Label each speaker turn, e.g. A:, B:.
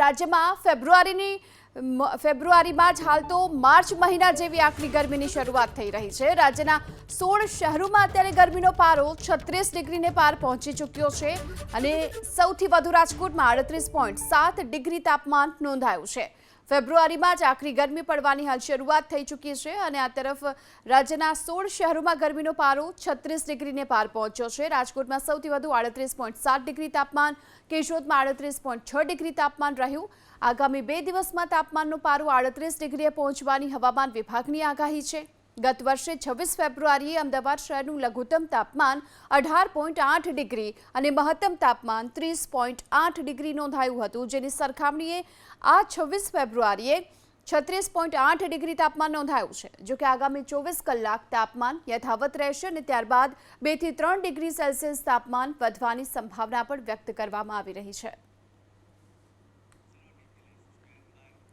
A: રાજ્યમાં ફેબ્રુઆરીમાં જ હાલ તો માર્ચ મહિના જેવી આકરી ગરમીની શરૂઆત થઈ રહી છે। રાજ્યના 16 શહેરોમાં અત્યારે ગરમીનો પારો 36 ડિગ્રીને પાર પહોંચી ચૂક્યો છે અને સૌથી વધુ રાજકોટમાં 38.7 ડિગ્રી તાપમાન નોંધાયું છે। ફેબ્રુઆરીમાં જ આકરી ગરમી પડવાની હાલ શરૂઆત થઈ ચૂકી છે અને આ તરફ રાજ્યના 16 શહેરોમાં ગરમીનો પારો 36 ડિગ્રીને પાર પહોંચ્યો છે। રાજકોટમાં સૌથી વધુ 38.7 ડિગ્રી તાપમાન, કેશોદમાં 38.6 ડિગ્રી તાપમાન રહ્યું। આગામી 2 દિવસમાં તાપમાનનો પારો 38 ડિગ્રીએ પહોંચવાની હવામાન વિભાગની આગાહી છે। ગત વર્ષે 26 ફેબ્રુઆરીએ અમદાવાદ શહેરનું લઘુત્તમ તાપમાન 18.8 ડિગ્રી અને મહત્તમ તાપમાન 30.8 ડિગ્રી નોંધાયું હતું, જેની સરખામણીએ આ 26 ફેબ્રુઆરીએ 36.8 ડિગ્રી તાપમાન નોંધાયું છે। જો કે આગામી 24 કલાક તાપમાન યથાવત રહેશે અને ત્યારબાદ 2 થી 3 ડિગ્રી સેલ્સિયસ તાપમાન વધવાની સંભાવના પણ વ્યક્ત કરવામાં આવી રહી છે।